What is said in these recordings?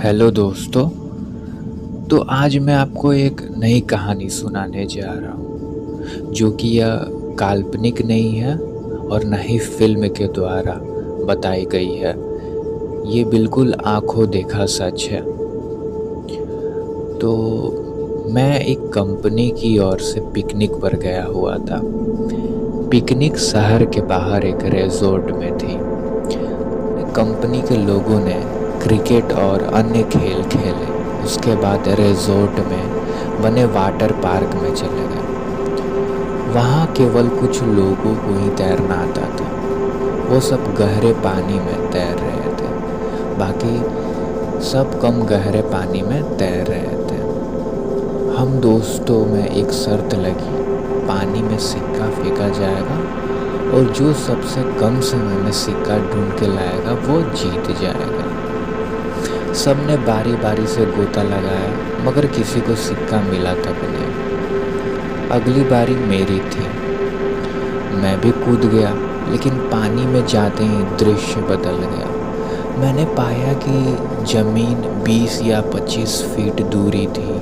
Hello दोस्तों। तो आज मैं आपको एक नई कहानी सुनाने जा रहा हूँ जो कि यह काल्पनिक नहीं है और न ही फिल्म के द्वारा बताई गई है। ये बिल्कुल आंखों देखा सच है। तो मैं एक कंपनी की ओर से पिकनिक पर गया हुआ था। पिकनिक शहर के बाहर एक रिजॉर्ट में थी। कंपनी के लोगों ने क्रिकेट और अन्य खेल खेले। उसके बाद रिजॉर्ट में बने वाटर पार्क में चले गए। वहाँ केवल कुछ लोगों को ही तैरना आता था। वो सब गहरे पानी में तैर रहे थे, बाकी सब कम गहरे पानी में तैर रहे थे। हम दोस्तों में एक शर्त लगी, पानी में सिक्का फेंका जाएगा और जो सबसे कम समय में सिक्का ढूंढ के लाएगा वो जीत जाएगा। सबने बारी बारी से गोता लगाया, मगर किसी को सिक्का मिला तक नहीं। अगली बारी मेरी थी। मैं भी कूद गया, लेकिन पानी में जाते ही दृश्य बदल गया। मैंने पाया कि ज़मीन 20 या 25 फीट दूरी थी।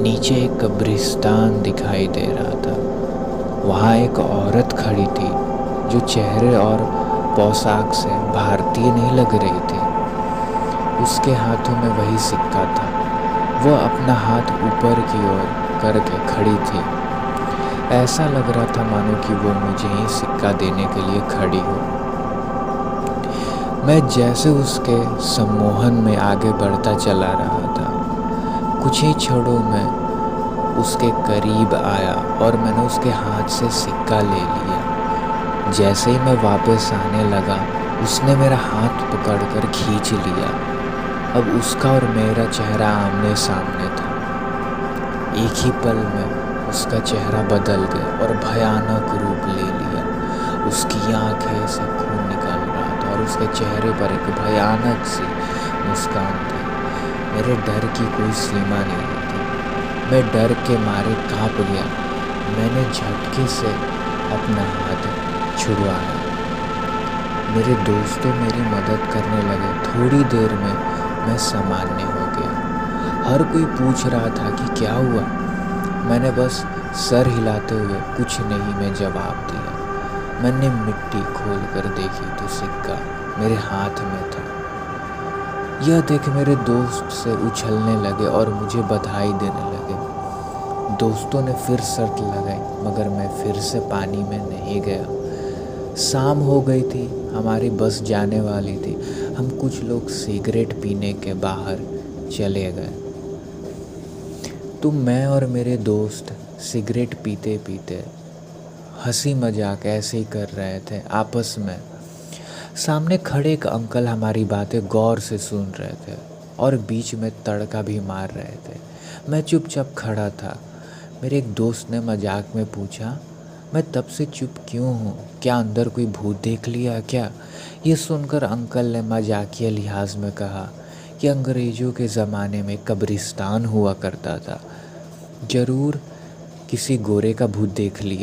नीचे एक कब्रिस्तान दिखाई दे रहा था। वहाँ एक औरत खड़ी थी जो चेहरे और पोशाक से भारतीय नहीं लग रही थी। उसके हाथों में वही सिक्का था। वो अपना हाथ ऊपर की ओर करके खड़ी थी। ऐसा लग रहा था मानो कि वो मुझे ही सिक्का देने के लिए खड़ी हो। मैं जैसे उसके सम्मोहन में आगे बढ़ता चला रहा था, कुछ ही क्षणों में उसके करीब आया और मैंने उसके हाथ से सिक्का ले लिया। जैसे ही मैं वापस आने लगा, उसने मेरा हाथ पकड़कर खींच लिया। अब उसका और मेरा चेहरा आमने सामने था। एक ही पल में उसका चेहरा बदल गया और भयानक रूप ले लिया। उसकी आंखें से खून निकल रहा था और उसके चेहरे पर एक भयानक सी मुस्कान थी। मेरे डर की कोई सीमा नहीं थी। मैं डर के मारे कांप गया। मैंने झटके से अपना हाथ छुड़वाया। मेरे दोस्तों मेरी मदद करने लगे। थोड़ी देर में मैं सामान्य हो गया। हर कोई पूछ रहा था कि क्या हुआ। मैंने बस सर हिलाते हुए कुछ नहीं में जवाब दिया। मैंने मिट्टी खोल कर देखी तो सिक्का मेरे हाथ में था। यह देख मेरे दोस्त से उछलने लगे और मुझे बधाई देने लगे। दोस्तों ने फिर शर्त लगाई, मगर मैं फिर से पानी में नहीं गया। शाम हो गई थी, हमारी बस जाने वाली थी। हम कुछ लोग सिगरेट पीने के बाहर चले गए। तो मैं और मेरे दोस्त सिगरेट पीते पीते हंसी मजाक ऐसे ही कर रहे थे आपस में। सामने खड़े एक अंकल हमारी बातें गौर से सुन रहे थे और बीच में तड़का भी मार रहे थे। मैं चुपचाप खड़ा था। मेरे एक दोस्त ने मजाक में पूछा, मैं तब से चुप क्यों हूँ? क्या अंदर कोई भूत देख लिया क्या? ये सुनकर अंकल ने मजाकिया लिहाज में कहा कि अंग्रेज़ों के ज़माने में कब्रिस्तान हुआ करता था। ज़रूर किसी गोरे का भूत देख लिया।